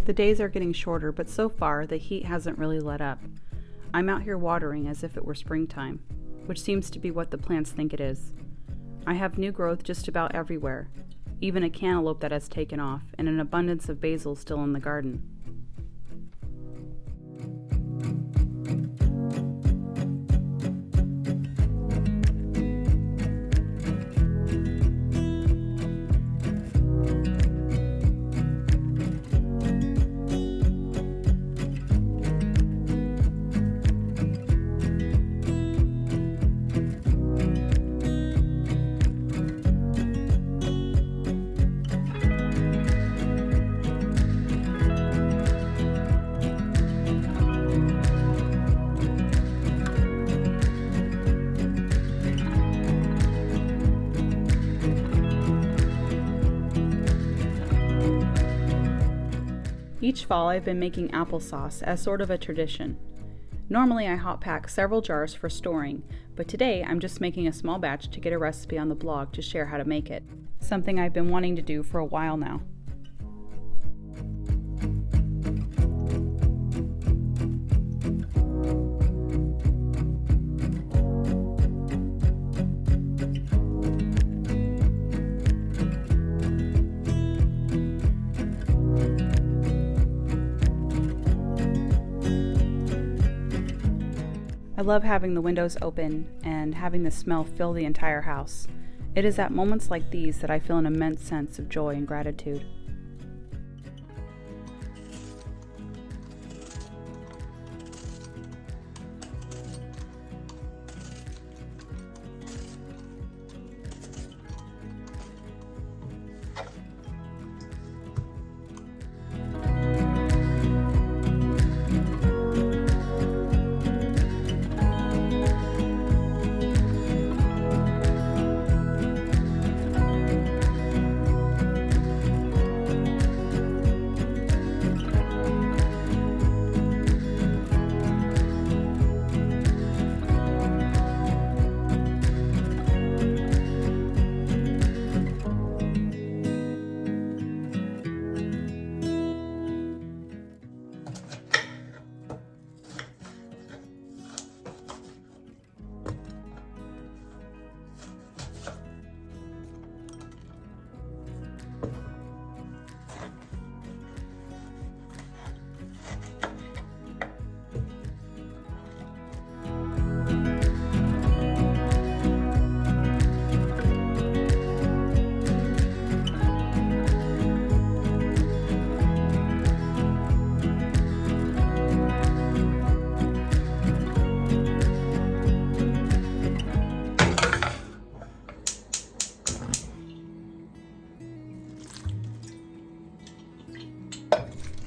The days are getting shorter, but so far the heat hasn't really let up. I'm out here watering as if it were springtime, which seems to be what the plants think it is. I have new growth just about everywhere, even a cantaloupe that has taken off, and an abundance of basil still in the garden. Each fall I've been making applesauce as sort of a tradition. Normally I hot pack several jars for storing, but today I'm just making a small batch to get a recipe on the blog to share how to make it, something I've been wanting to do for a while now. I love having the windows open and having the smell fill the entire house. It is at moments like these that I feel an immense sense of joy and gratitude.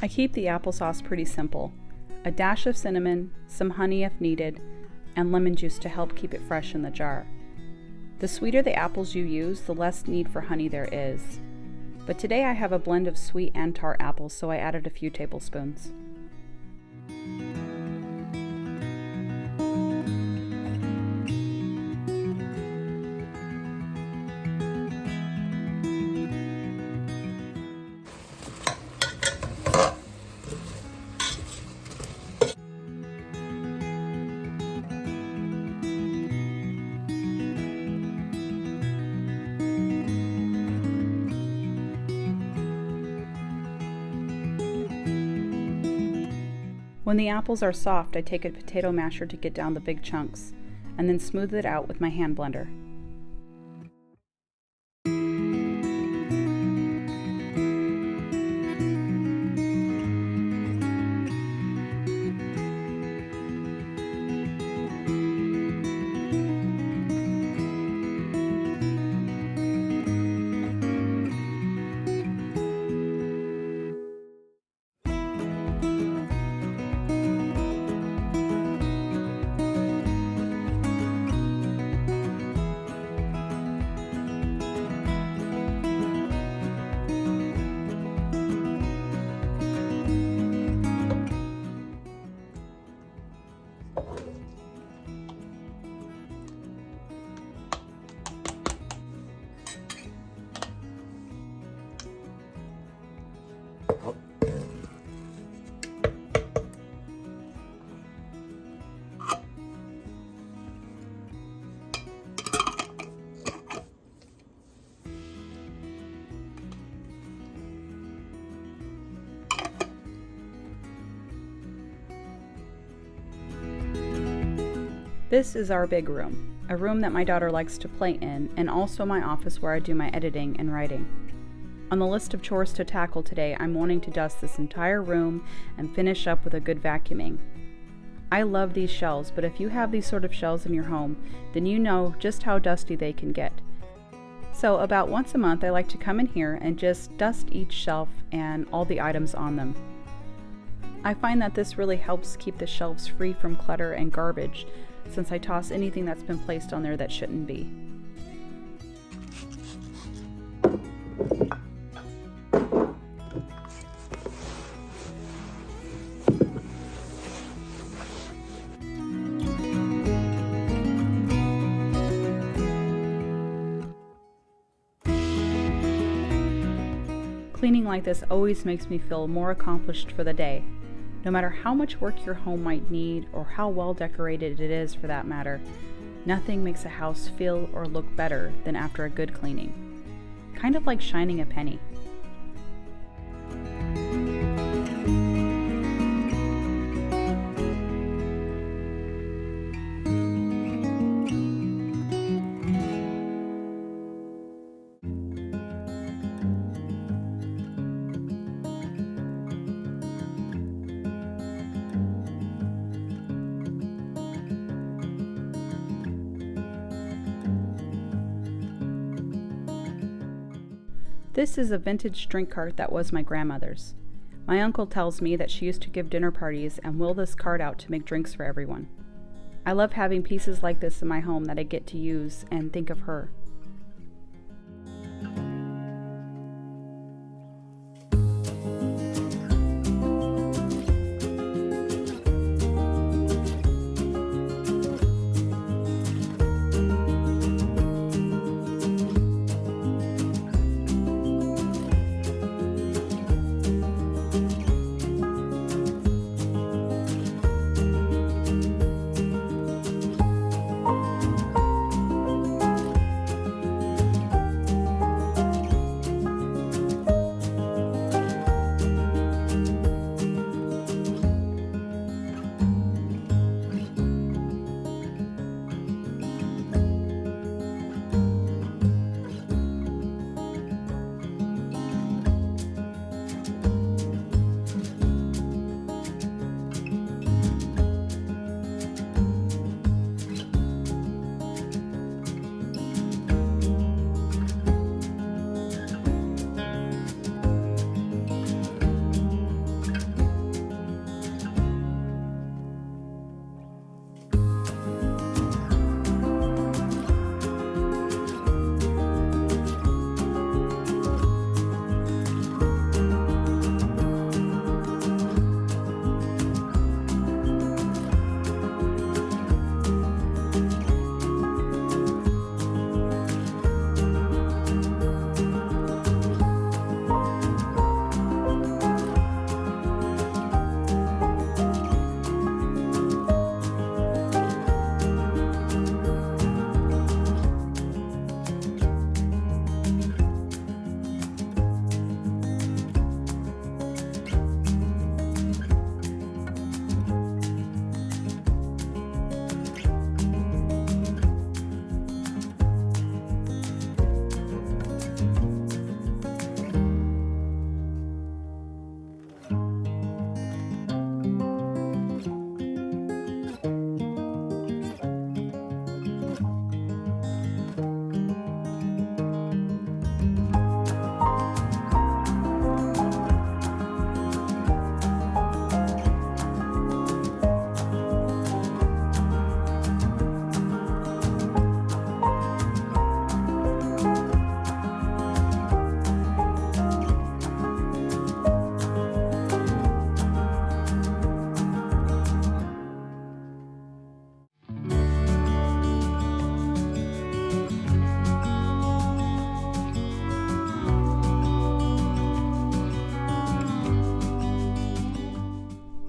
I keep the applesauce pretty simple. A dash of cinnamon, some honey if needed, and lemon juice to help keep it fresh in the jar. The sweeter the apples you use, the less need for honey there is. But today I have a blend of sweet and tart apples, so I added a few tablespoons. When the apples are soft, I take a potato masher to get down the big chunks, and then smooth it out with my hand blender. This is our big room, a room that my daughter likes to play in, and also my office where I do my editing and writing. On the list of chores to tackle today, I'm wanting to dust this entire room and finish up with a good vacuuming. I love these shelves, but if you have these sort of shelves in your home, then you know just how dusty they can get. So about once a month, I like to come in here and just dust each shelf and all the items on them. I find that this really helps keep the shelves free from clutter and garbage, since I toss anything that's been placed on there that shouldn't be. Cleaning like this always makes me feel more accomplished for the day. No matter how much work your home might need, or how well decorated it is for that matter, nothing makes a house feel or look better than after a good cleaning. Kind of like shining a penny. This is a vintage drink cart that was my grandmother's. My uncle tells me that she used to give dinner parties and wheel this cart out to make drinks for everyone. I love having pieces like this in my home that I get to use and think of her.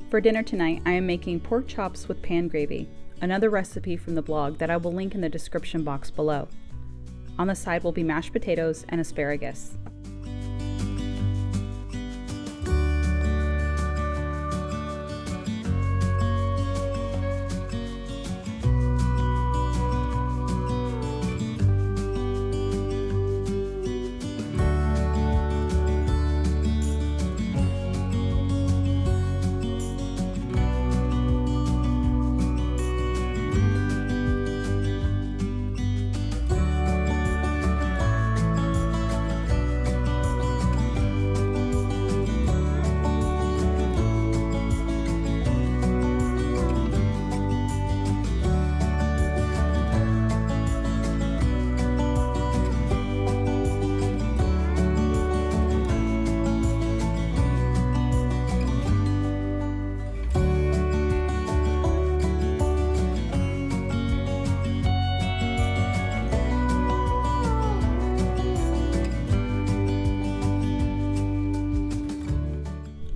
For dinner tonight, I am making pork chops with pan gravy, another recipe from the blog that I will link in the description box below. On the side will be mashed potatoes and asparagus.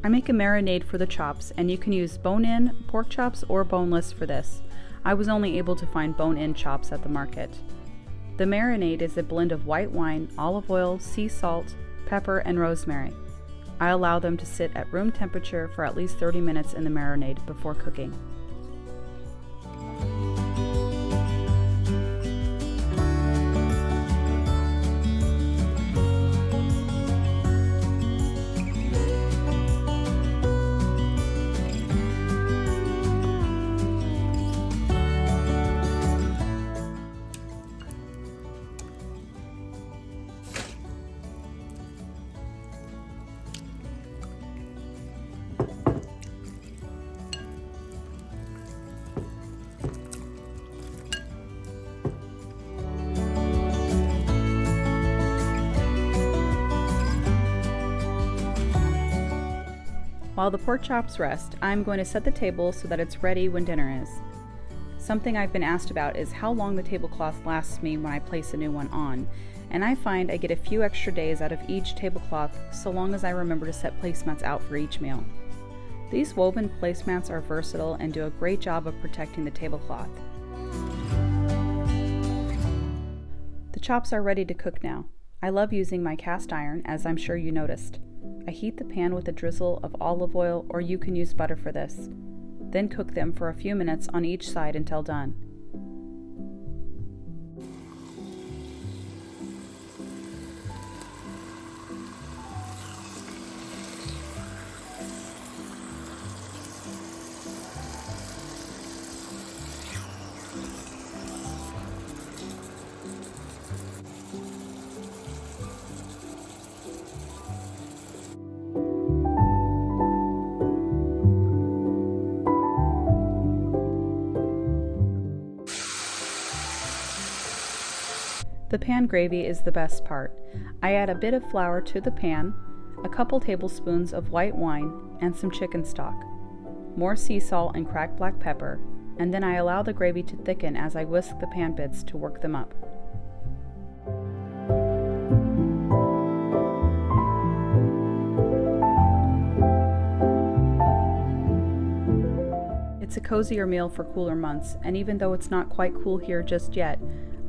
I make a marinade for the chops, and you can use bone-in pork chops or boneless for this. I was only able to find bone-in chops at the market. The marinade is a blend of white wine, olive oil, sea salt, pepper, and rosemary. I allow them to sit at room temperature for at least 30 minutes in the marinade before cooking. While the pork chops rest, I'm going to set the table so that it's ready when dinner is. Something I've been asked about is how long the tablecloth lasts me when I place a new one on, and I find I get a few extra days out of each tablecloth so long as I remember to set placemats out for each meal. These woven placemats are versatile and do a great job of protecting the tablecloth. The chops are ready to cook now. I love using my cast iron, as I'm sure you noticed. I heat the pan with a drizzle of olive oil, or you can use butter for this. Then cook them for a few minutes on each side until done. The pan gravy is the best part. I add a bit of flour to the pan, a couple tablespoons of white wine, and some chicken stock, more sea salt and cracked black pepper, and then I allow the gravy to thicken as I whisk the pan bits to work them up. It's a cozier meal for cooler months, and even though it's not quite cool here just yet,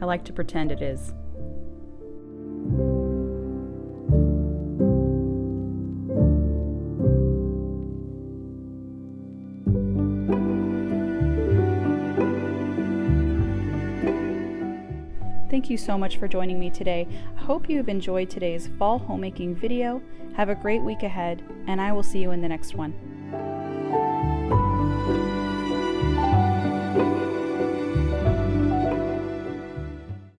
I like to pretend it is. Thank you so much for joining me today. I hope you have enjoyed today's fall homemaking video. Have a great week ahead, and I will see you in the next one.